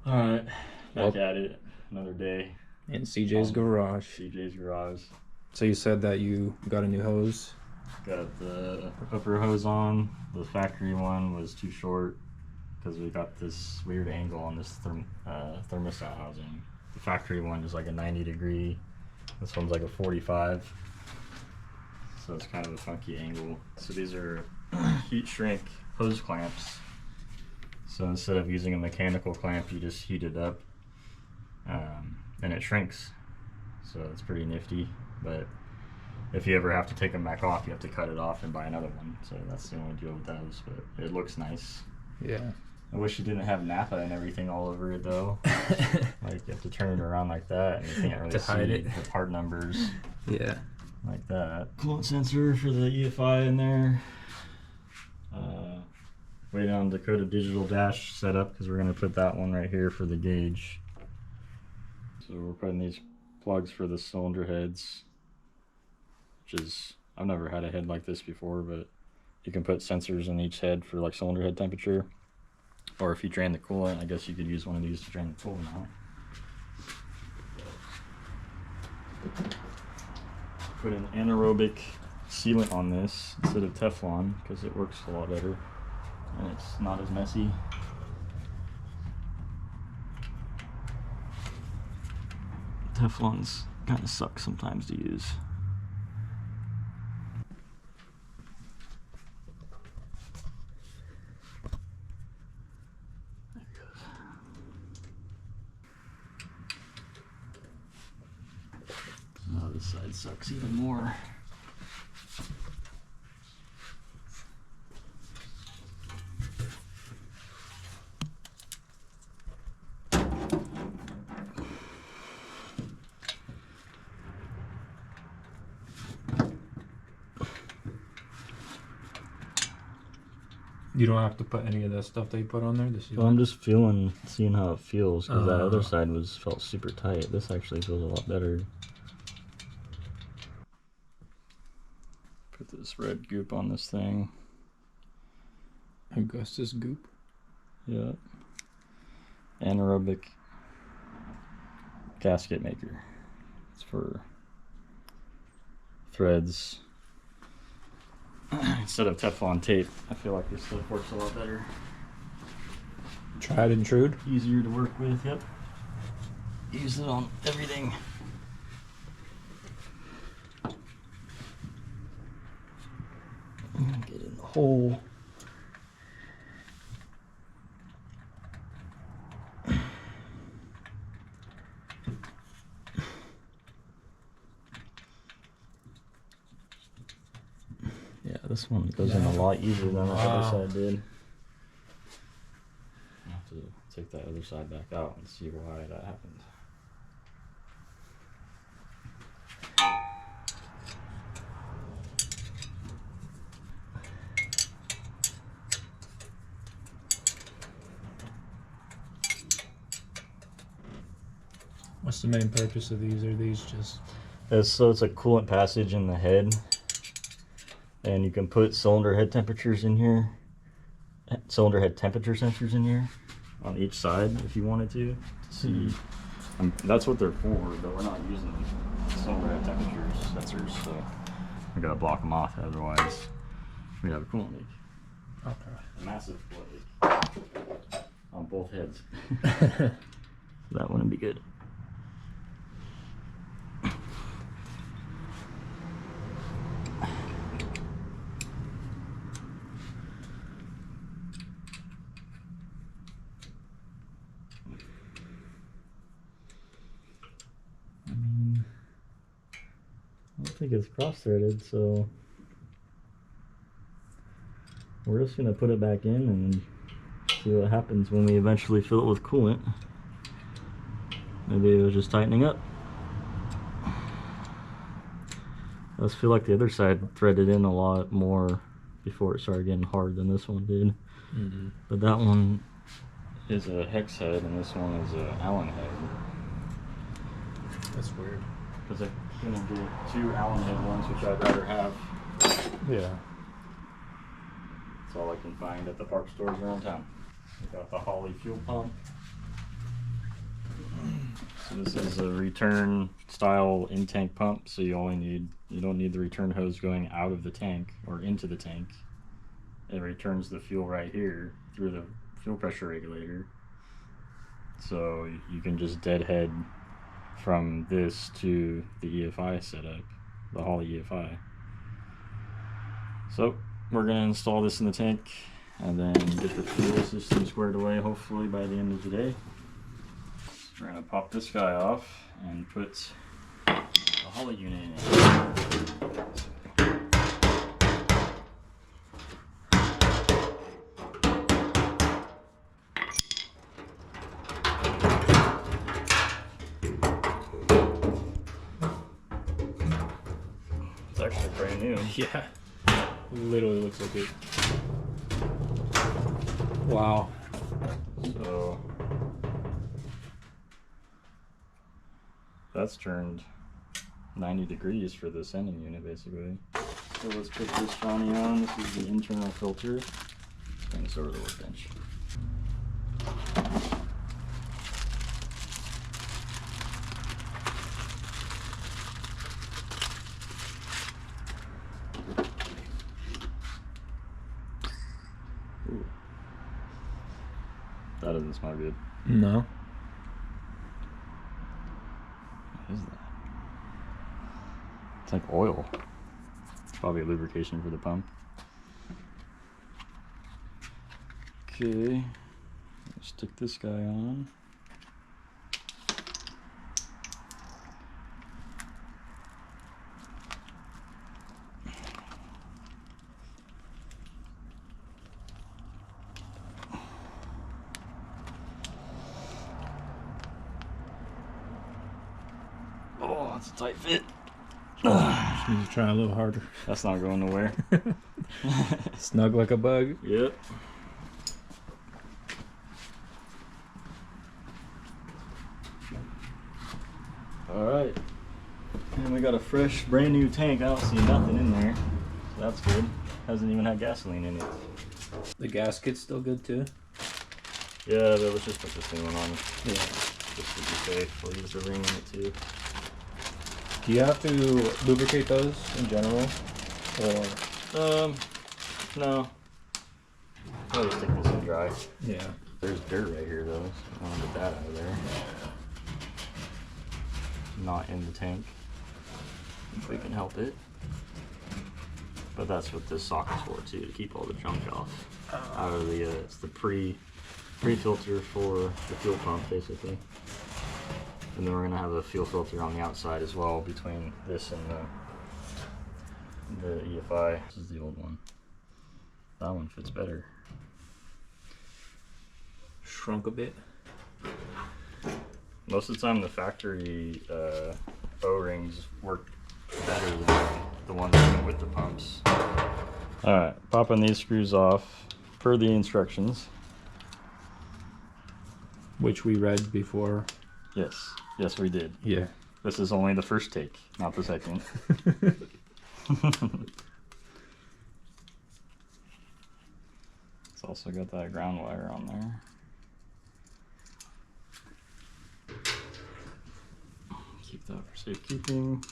Alright, back at it. Another day. In CJ's garage. CJ's garage. So you said that you got a new hose? Got the upper hose on. The factory one was too short because we got this weird angle on this thermostat housing. The factory one is like a 90-degree. This one's like a 45. So it's kind of a funky angle. So these are heat shrink hose clamps. So instead of using a mechanical clamp, you just heat it up and it shrinks. So it's pretty nifty. But if you ever have to take them back off, you have to cut it off and buy another one. So that's the only deal with those. But it looks nice. Yeah. I wish you didn't have Napa and everything all over it though. Like you have to turn it around like that, and you can't really see the part numbers. Yeah. Like that. Coolant sensor for the EFI in there. Way down Dakota Digital Dash setup because we're going to put that one right here for the gauge. So we're putting these plugs for the cylinder heads, which is, I've never had a head like this before, but you can put sensors in each head for like cylinder head temperature. Or if you drain the coolant, I guess you could use one of these to drain the coolant out. Put an anaerobic sealant on this instead of Teflon because it works a lot better and it's not as messy. Teflons kind of suck sometimes to use. There it goes. Oh, this side sucks even more. You don't have to put any of that stuff they put on there? Well, I'm just seeing how it feels, because that other side felt super tight. This actually feels a lot better. Put this red goop on this thing. Augustus goop? Yeah. Anaerobic gasket maker. It's for threads. Instead of Teflon tape, I feel like this stuff works a lot better. Tried and true? Easier to work with, yep. Use it on everything. Get in the hole. Yeah, this one goes in a lot easier than the other side did. I'll have to take that other side back out and see why that happened. What's the main purpose of these? Are these just... So it's a coolant passage in the head. And you can put cylinder head temperatures in here. Cylinder head temperature sensors in here on each side if you wanted to see. That's what they're for, but we're not using cylinder head temperature sensors, so we gotta block them off, otherwise we have a coolant leak. Okay. A massive coolant leak on both heads. That wouldn't be good. I don't think it's cross-threaded, so we're just gonna put it back in and see what happens when we eventually fill it with coolant. Maybe it was just tightening up. I just feel like the other side threaded in a lot more before it started getting hard than this one did. But that one is a hex head and this one is a Allen head. That's weird. Because I'm gonna get 2 Allen head ones, which I'd rather have. Yeah. That's all I can find at the park stores around town. We got the Holly fuel pump. This is a return style in-tank pump, so you don't need the return hose going out of the tank or into the tank. It returns the fuel right here through the fuel pressure regulator. So you can just deadhead from this to the EFI setup, the Holley EFI. So we're gonna install this in the tank and then get the fuel system squared away hopefully by the end of the day. We're gonna pop this guy off and put the Holley unit in it. It's actually brand new. Yeah. Literally looks like it. Wow. So that's turned 90 degrees for the sending unit basically. So let's put this Johnny on. This is the internal filter. Bring this over the workbench. Ooh. That doesn't smell good. No. What is that? It's like oil. It's probably lubrication for the pump. Okay, stick this guy on. Oh, that's a tight fit. Just need to try a little harder. That's not going nowhere. Snug like a bug. Yep. Alright. And we got a fresh, brand new tank. I don't see nothing in there. So that's good. Hasn't even had gasoline in it. The gasket's still good too. Yeah, but let's just put this new one on. Yeah. Just to be safe. We'll use the ring in it too. Do you have to lubricate those in general? Or No. I'll just take this and dry. yeah. There's dirt right here though, so I want to get that out of there. Not in the tank, if we can help it. But that's what this socket's for too, to keep all the junk off out of the. It's the pre-filter for the fuel pump basically. And then we're gonna have a fuel filter on the outside as well between this and the EFI. This is the old one. That one fits better. Shrunk a bit. Most of the time the factory O-rings work better than the ones that come with the pumps. Alright, popping these screws off per the instructions. Which we read before. Yes, yes we did. Yeah. This is only the first take, not the second. It's also got that ground wire on there. Keep that for safekeeping.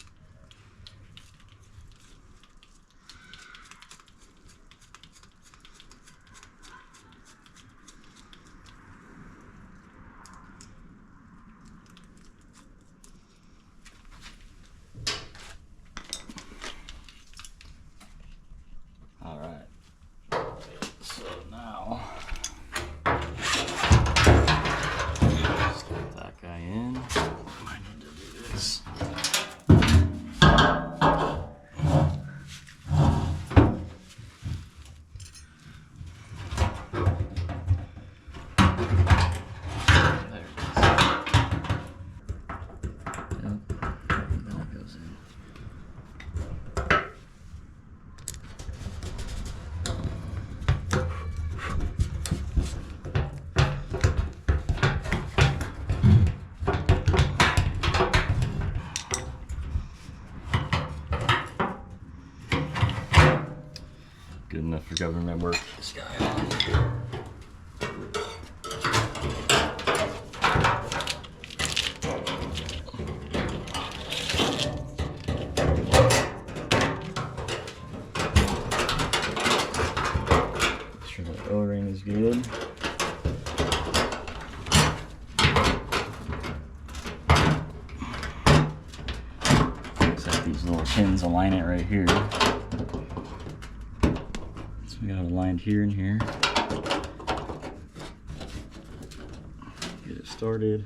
All right. So now, slip that guy in. I need to do this. There it is. Yep. That goes in. Good enough for government work. This guy on. pins align it right here. So we got it aligned here and here. Get it started.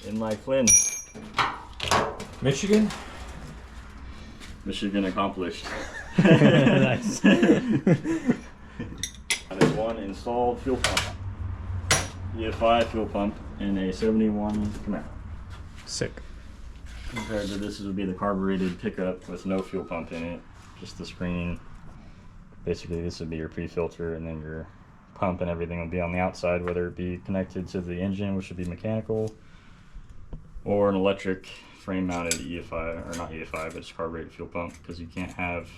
In my Flynn. Michigan? Michigan accomplished. Nice. That is one installed fuel pump. EFI fuel pump in a 71 Camaro. Sick. Compared to this would be the carbureted pickup with no fuel pump in it, just the screen. Basically this would be your pre-filter, and then your pump and everything would be on the outside, whether it be connected to the engine, which would be mechanical, or an electric frame mounted EFI, or not EFI, but just carbureted fuel pump, because you can't have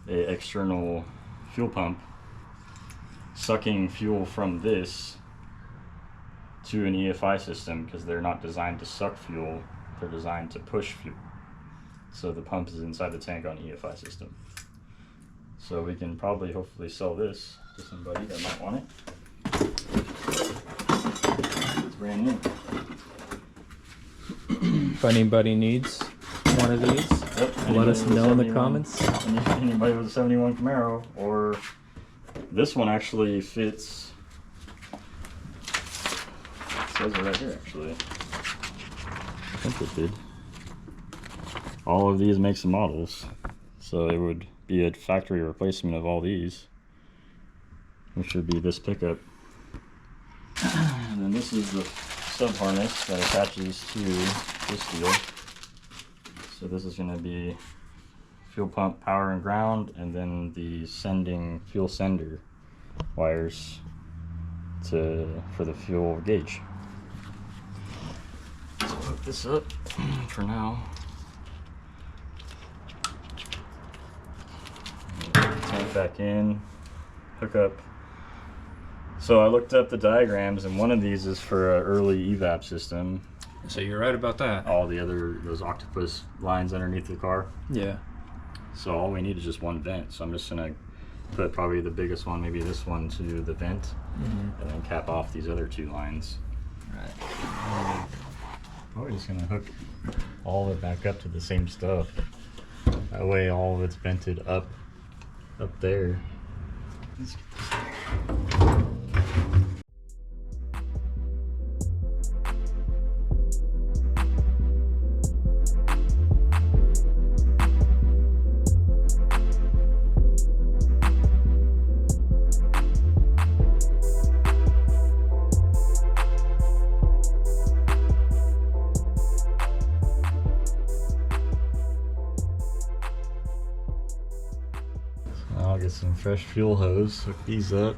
an external fuel pump sucking fuel from this to an EFI system, because they're not designed to suck fuel, they're designed to push fuel. So the pump is inside the tank on an EFI system. So we can probably hopefully sell this to somebody that might want it. It's brand new. If anybody needs one of these, Yep. let us know in the comments. Anybody with a 71 Camaro, or this one actually fits. It says it right here actually. I think it did. All of these makes and models, so it would be a factory replacement of all these, which would be this pickup. And then this is the sub harness that attaches to this deal. So this is going to be fuel pump, power and ground, and then the sending fuel sender wires for the fuel gauge. So hook this up for now. Tank back in, hook up. So I looked up the diagrams, and one of these is for an early evap system. So you're right about that. All the other, those octopus lines underneath the car. Yeah. So all we need is just one vent. So I'm just gonna put probably the biggest one, maybe this one, to the vent, and then cap off these other two lines. Right. Probably just gonna hook all of it back up to the same stuff. That way all of it's vented up there. Let's get this out. I'll get some fresh fuel hose, hook these up.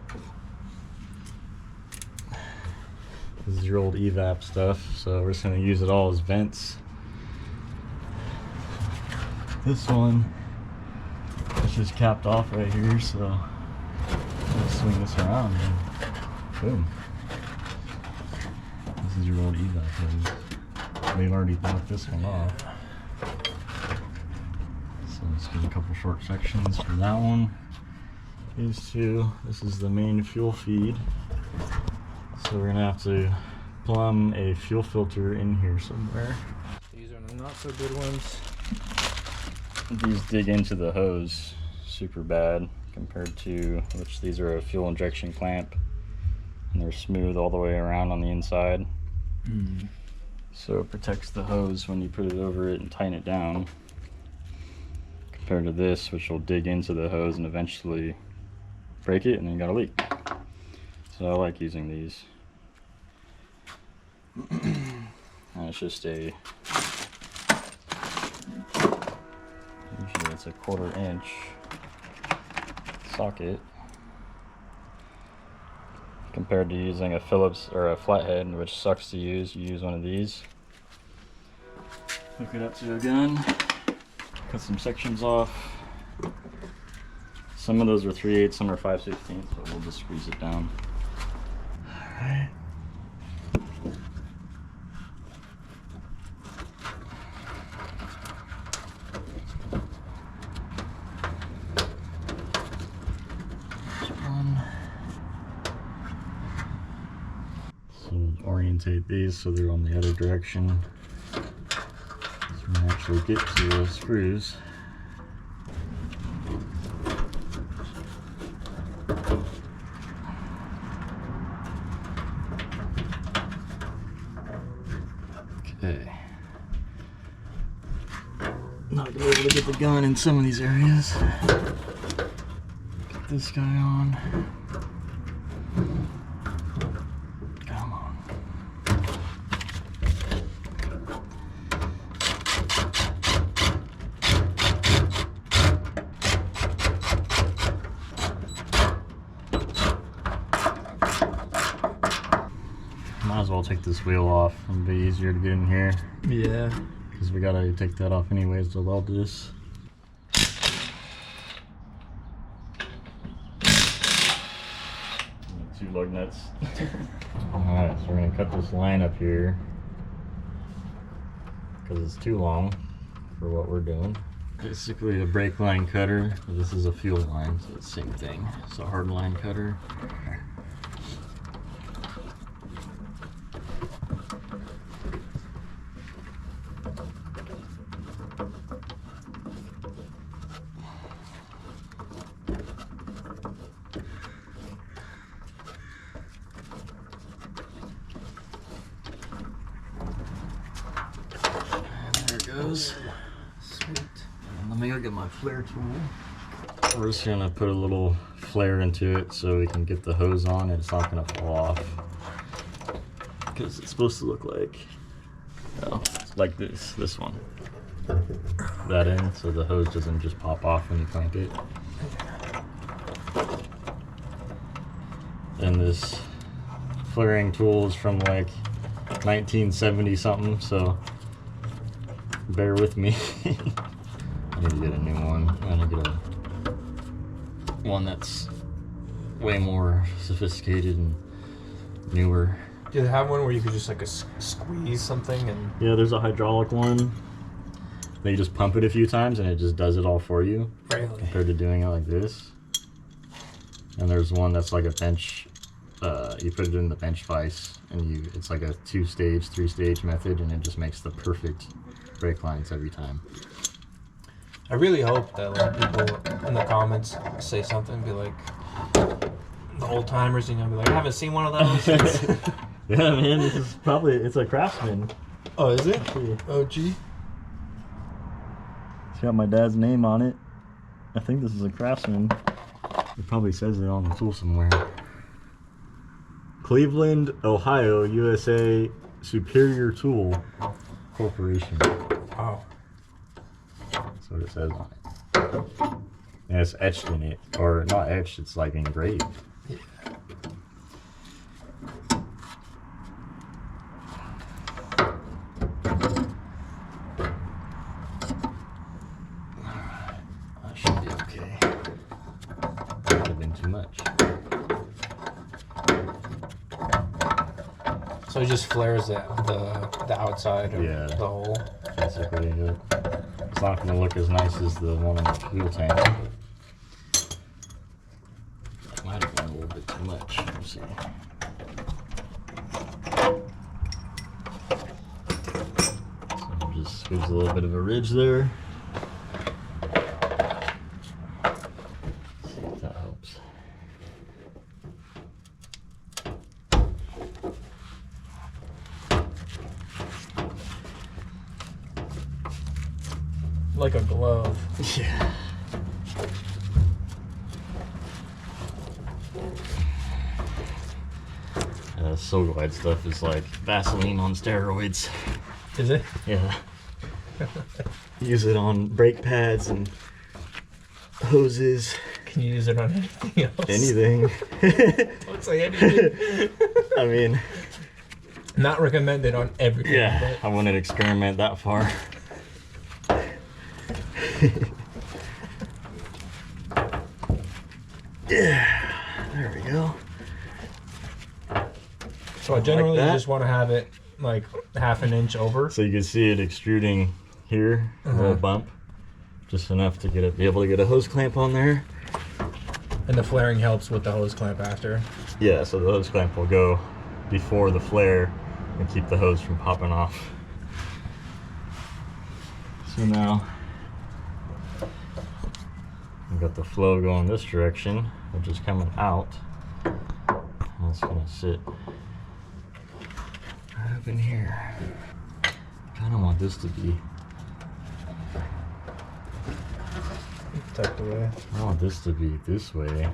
This is your old evap stuff, so we're just going to use it all as vents. This one is just capped off right here, so I'll swing this around and boom. This is your old evap hose. We've already blocked this one off. So let's get a couple short sections for that one. These two, this is the main fuel feed. So we're gonna have to plumb a fuel filter in here somewhere. These are the not so good ones. These dig into the hose super bad compared to, which these are a fuel injection clamp, and they're smooth all the way around on the inside. So it protects the hose when you put it over it and tighten it down, compared to this, which will dig into the hose and eventually break it, and then you got a leak. So I like using these. And it's just a, usually it's a 1/4 inch socket, compared to using a Phillips or a flathead, which sucks to use. You use one of these, hook it up to a gun, cut some sections off, Some of those are 3/8, some are 5/16, so we'll just squeeze it down. Alright. So orientate these so they're on the other direction. So we can actually get to the screws. Okay. Not gonna be able to get the gun in some of these areas. Get this guy on. Come on. Might as well take this wheel off. It'll be easier to get in here. Yeah. Because we gotta take that off anyways to weld this. Two lug nuts. Alright, so we're gonna cut this line up here because it's too long for what we're doing. Basically a brake line cutter. This is a fuel line, so it's the same thing. It's a hard line cutter. Goes. Sweet. And let me go get my flare tool. We're just gonna put a little flare into it so we can get the hose on and it's not gonna fall off. Because it's supposed to look like, like this one. That end, so the hose doesn't just pop off when you crank it. And this flaring tool is from like 1970 something, so bear with me. I need to get a new one. I need to get one that's way more sophisticated and newer. Do they have one where you could just like squeeze something and? Yeah, there's a hydraulic one. They just pump it a few times and it just does it all for you. Really? Compared to doing it like this. And there's one that's like a bench. You put it in the bench vise and it's like a 2-stage, 3-stage method, and it just makes the perfect brake lines every time. I really hope that like people in the comments say something, be like the old timers, you know, be like, I haven't seen one of those since. Yeah, man, this is probably, it's a Craftsman. Oh, is it? Yeah. Oh, gee. It's got my dad's name on it. I think this is a Craftsman. It probably says it on the tool somewhere. Cleveland, Ohio, USA, Superior Tool Corporation. Wow. That's what it says on it. And it's etched in it. Or not etched, it's like engraved. Yeah. That should be okay. Could have been too much. So it just flares the outside of Yeah. the hole. Basically, it's not going to look as nice as the one in the fuel tank. Might have been a little bit too much. We'll see. So just gives a little bit of a ridge there. See if that helps. Like a glove. Yeah. Soul Glide stuff is like Vaseline on steroids. Is it? Yeah. Use it on brake pads and hoses. Can you use it on anything else? Anything. Looks like anything. I mean, not recommended on everything. yeah, I wouldn't experiment that far. Yeah, there we go. So I generally like just want to have it like half an inch over. So you can see it extruding here, a little bump, just enough to be able to get a hose clamp on there. And the flaring helps with the hose clamp after. Yeah, so the hose clamp will go before the flare and keep the hose from popping off. So now we've got the flow going this direction, which is coming out. And it's gonna sit right up in here. Kind of want this to be. Tucked away. I want this to be this way.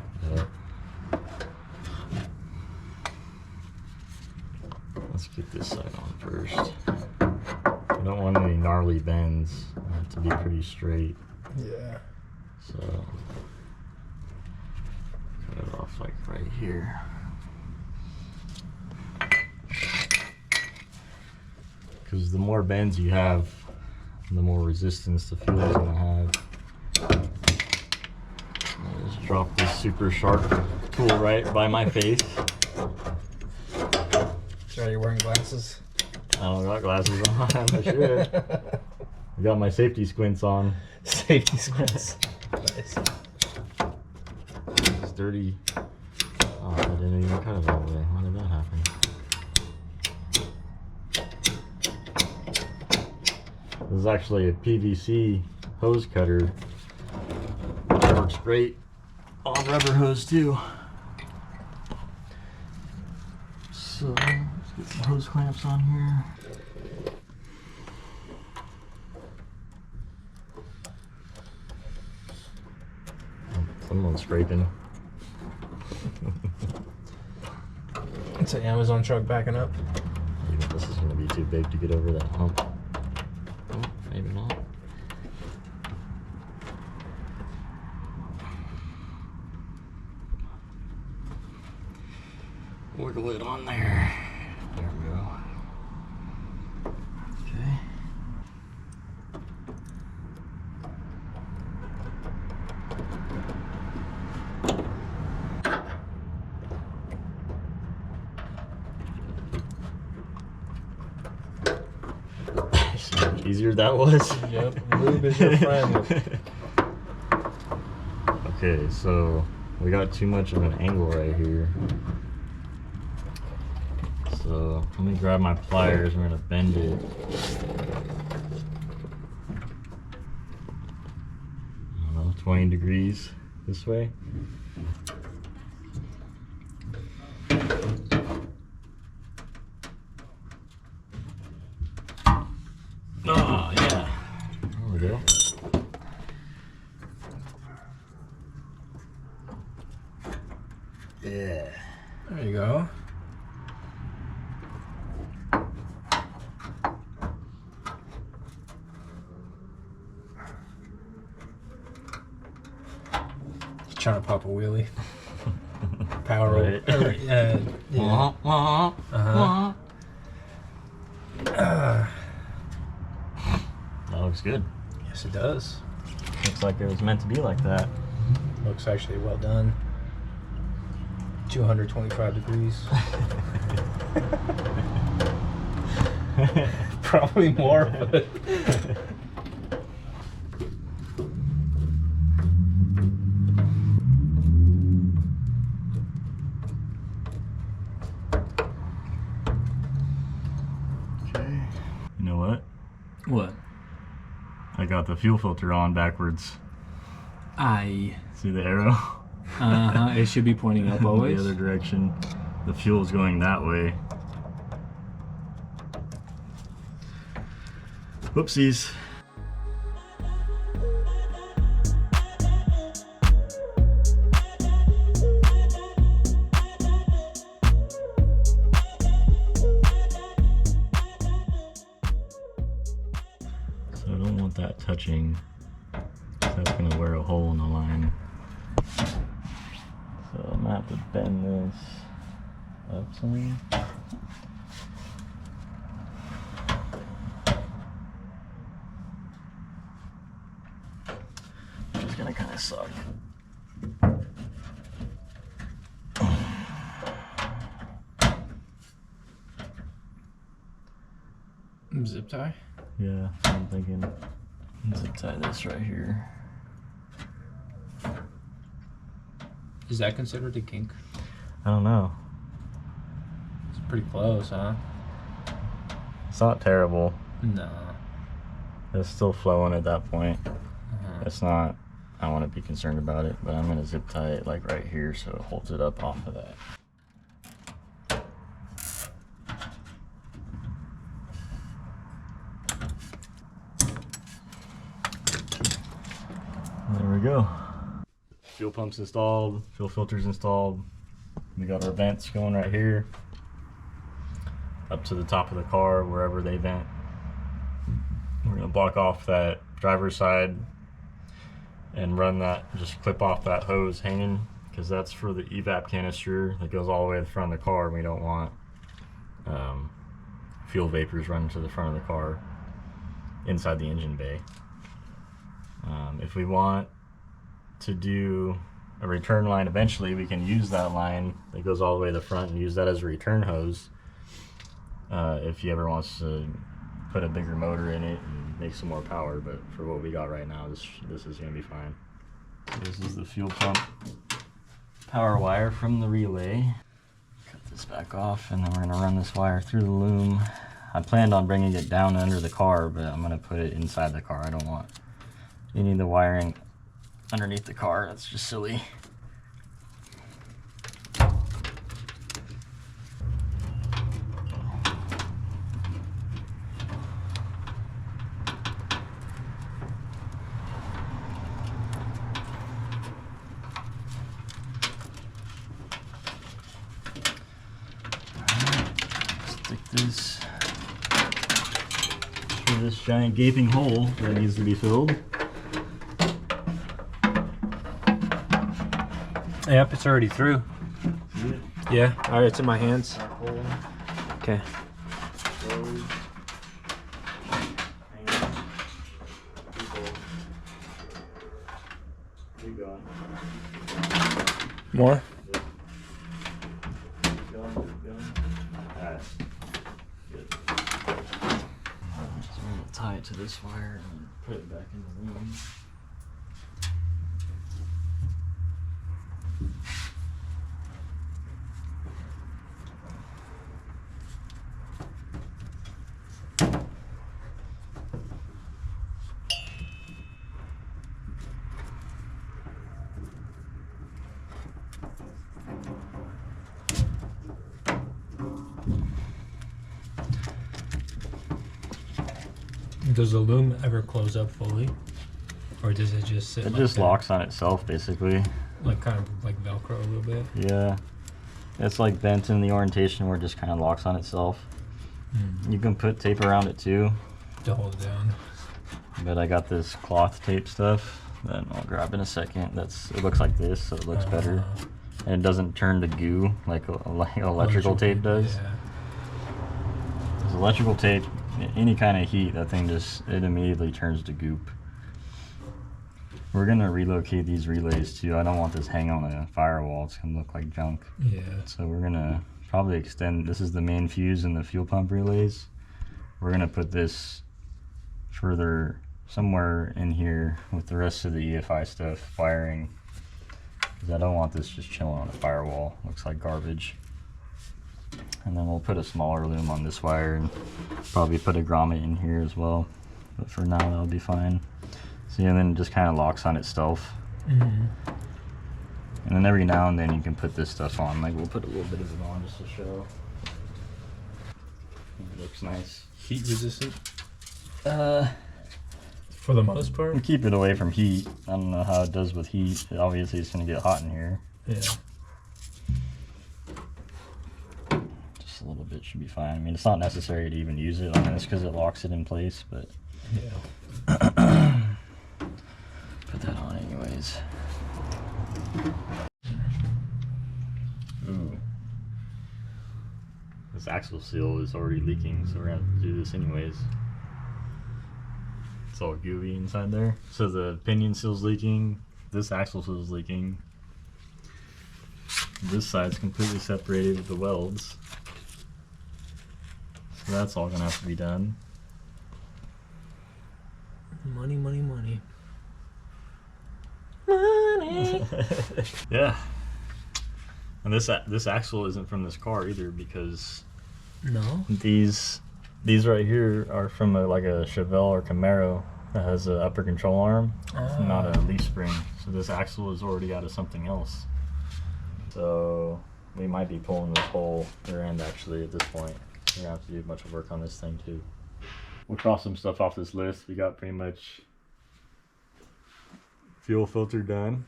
But let's get this side on first. I don't want any gnarly bends. I want it to be pretty straight. Yeah. So cut it off like right here. Because the more bends you have, the more resistance the fuel is going to have. I'll just drop this super sharp tool right by my face. Sorry, you're wearing glasses. I don't got glasses on, I should. I got my safety squints on. Safety squints. Nice. It's dirty. Oh, I didn't even cut it all the way. Why did that happen? This is actually a PVC hose cutter. It works great on rubber hose too. So let's get some hose clamps on here. Someone's scraping. It's an Amazon truck backing up. Maybe this is going to be too big to get over that hump. Oh, maybe not. Wiggle it on there. There we go. Okay. See how much easier that was? Yep, lube is your friend. Okay, so we got too much of an angle right here. So let me grab my pliers, we're gonna bend it. I don't know, 20 degrees this way. Oh, yeah. There we go. Yeah. There you go. Trying to pop a wheelie. Power Right. yeah. That looks good. Yes, it does. Looks like it was meant to be like that. Looks actually well done. 225 degrees. Probably more, but Okay. You know what? what? I got the fuel filter on backwards. See the arrow? It should be pointing up always. The other direction. The fuel's going that way. Whoopsies. So I don't want that touching. That's going to wear a hole in the line. So I'm going to have to bend this up some. Which is going to kind of suck. zip tie? Yeah, I'm thinking zip tie this right here. Is that considered a kink? I don't know. It's pretty close, huh? It's not terrible. No. It's still flowing at that point. It's not, I don't want to be concerned about it, but I'm going to zip tie it like right here so it holds it up off of that. There we go. Fuel pump's installed, fuel filter's installed. We got our vents going right here. Up to the top of the car, wherever they vent. We're gonna block off that driver's side and run that, just clip off that hose hanging, because that's for the evap canister that goes all the way to the front of the car. We don't want fuel vapors running to the front of the car inside the engine bay. If we want to do a return line eventually, we can use that line that goes all the way to the front and use that as a return hose. If he ever wants to put a bigger motor in it and make some more power, but for what we got right now, this is gonna be fine. So this is the fuel pump power wire from the relay. Cut this back off, and then we're gonna run this wire through the loom. I planned on bringing it down under the car, but I'm gonna put it inside the car. I don't want any of the wiring underneath the car. That's just silly. Stick this through this giant gaping hole that needs to be filled. Yep, it's already through. Yeah, all right, it's in my hands. Okay. More? So I'm gonna tie it to this wire and put it back in the loom. Does the loom ever close up fully? Or does it just sit It like just that? locks on itself, basically. Like kind of like Velcro a little bit? Yeah. It's like bent in the orientation where it just kind of locks on itself. You can put tape around it too. To hold it down. But I got this cloth tape stuff that I'll grab in a second. It looks like this, so it looks better. And it doesn't turn to goo like electrical tape does. Yeah. 'Cause electrical tape, any kind of heat, that thing it immediately turns to goop. We're gonna relocate these relays too. I don't want this hanging on a firewall. It's gonna look like junk. Yeah. So we're gonna probably extend, this is the main fuse in the fuel pump relays. We're gonna put this further somewhere in here with the rest of the EFI stuff, wiring. Because I don't want this just chilling on a firewall. Looks like garbage. And then we'll put a smaller loom on this wire and probably put a grommet in here as well. But for now, that'll be fine. See, and then it just kind of locks on itself. And then every now and then you can put this stuff on. Like we'll put a little bit of it on just to show. It looks nice. Heat resistant? For the most part? Keep it away from heat. I don't know how it does with heat. Obviously it's gonna get hot in here. Yeah. Just a little bit should be fine. I mean, it's not necessary to even use it on this because it locks it in place, but Yeah. put that on anyways. Ooh. This axle seal is already leaking, so we're gonna have to do this anyways. It's all gooey inside there. So the pinion seal's leaking, this axle seal is leaking. This side's completely separated with the welds. So that's all gonna have to be done. Money, money, money. Yeah. And this axle isn't from this car either, because No. these right here are from like a Chevelle or Camaro that has an upper control arm, not a leaf spring. So this axle is already out of something else. So we might be pulling this whole rear end actually at this point. We're gonna have to do a bunch of work on this thing too. We'll cross some stuff off this list. We got pretty much fuel filter done.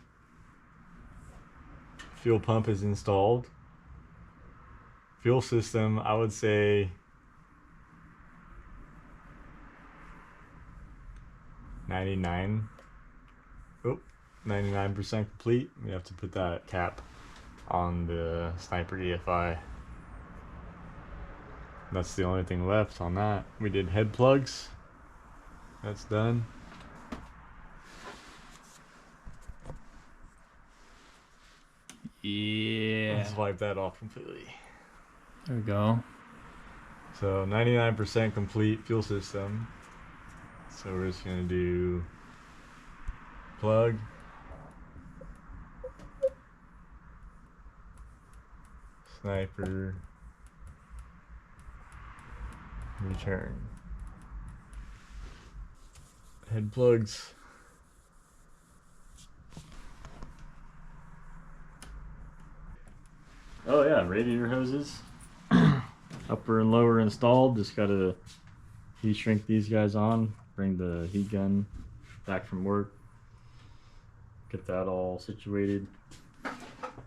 Fuel pump is installed. Fuel system, I would say 99% complete. We have to put that cap on the Sniper EFI. That's the only thing left on that. We did head plugs. That's done. Yeah. Let's wipe that off completely. There we go. So 99% complete fuel system. So we're just gonna do plug, Sniper, return. Head plugs. Oh yeah, radiator hoses. Upper and lower installed. Just gotta heat shrink these guys on. Bring the heat gun back from work. Get that all situated.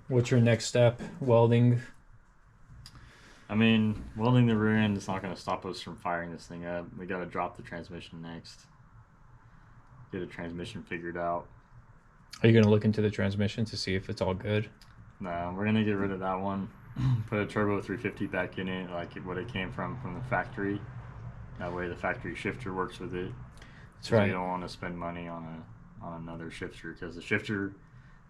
What's your next step? Welding? I mean, welding the rear end is not going to stop us from firing this thing up. We got to drop the transmission next. Get a transmission figured out. Are you going to look into the transmission to see if it's all good? No, we're going to get rid of that one. Put a turbo 350 back in it, like what it came from the factory. That way the factory shifter works with it. That's right. We don't want to spend money on another shifter, because the shifter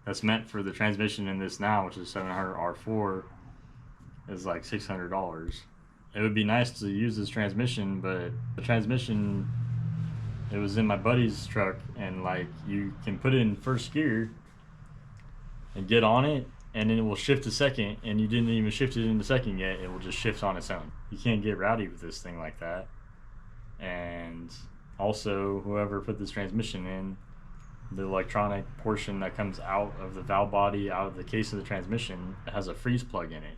that's meant for the transmission in this now, which is 700 R4, is like $600. It would be nice to use this transmission, but the transmission, it was in my buddy's truck, and like you can put it in first gear and get on it, and then it will shift to second, and you didn't even shift it into second yet. It will just shift on its own. You can't get rowdy with this thing like that. And also, whoever put this transmission in, the electronic portion that comes out of the valve body, out of the case of the transmission, has a freeze plug in it.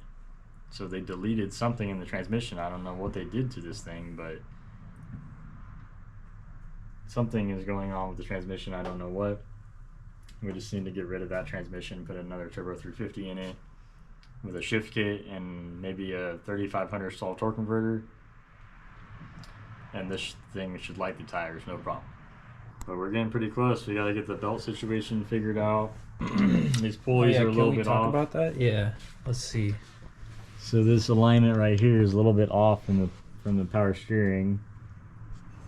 So they deleted something in the transmission. I don't know what they did to this thing, but something is going on with the transmission. I don't know what. We just need to get rid of that transmission, put another turbo 350 in it with a shift kit and maybe a 3500 stall torque converter. And this thing should light the tires, no problem. But we're getting pretty close. We got to get the belt situation figured out. These pulleys are a little bit off. Can we talk about that? Yeah. Let's see. So this alignment right here is a little bit off from the power steering.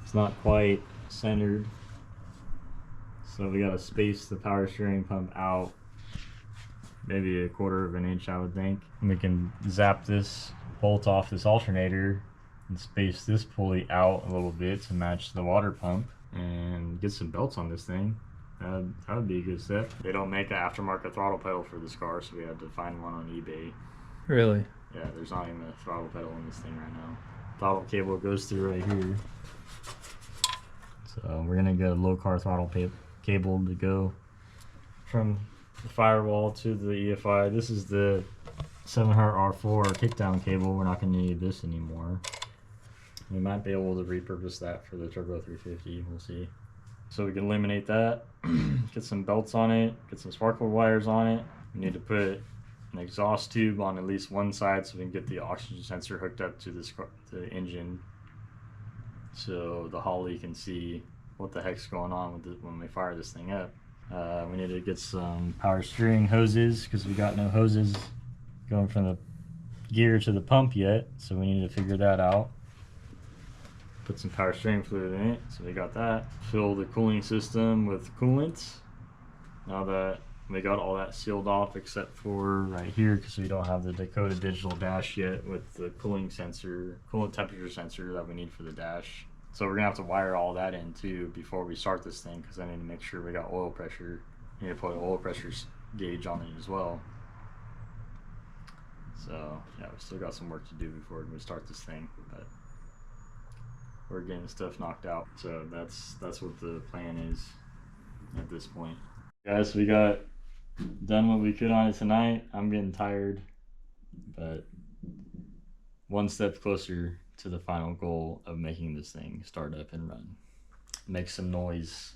It's not quite centered. So we got to space the power steering pump out maybe a 1/4 of an inch, I would think. And we can zap this bolt off this alternator and space this pulley out a little bit to match the water pump and get some belts on this thing. That would be a good step. They don't make an aftermarket throttle pedal for this car, so we had to find one on eBay. Really? Yeah, there's not even a throttle pedal in this thing right now. Throttle cable goes through right here. So we're gonna get a low car throttle cable to go from the firewall to the EFI. This is the 700 R4 kickdown cable. We're not gonna need this anymore. We might be able to repurpose that for the turbo 350. We'll see. So we can eliminate that. Get some belts on it. Get some sparkle wires on it. We need to put an exhaust tube on at least one side so we can get the oxygen sensor hooked up to the engine, so the haulie can see what the heck's going on with it when we fire this thing up. We need to get some power steering hoses, because we got no hoses going from the gear to the pump yet, so we need to figure that out. Put some power steering fluid in it, so we got that. Fill the cooling system with coolant. Now that we got all that sealed off except for right here, because we don't have the Dakota digital dash yet with the cooling temperature sensor that we need for the dash. So we're gonna have to wire all that in too before we start this thing, because I need to make sure we got oil pressure. I need to put an oil pressure gauge on it as well. So yeah, we still got some work to do before we start this thing, but we're getting stuff knocked out. So that's what the plan is at this point. Guys, we got done what we could on it tonight. I'm getting tired, but one step closer to the final goal of making this thing start up and run. Make some noise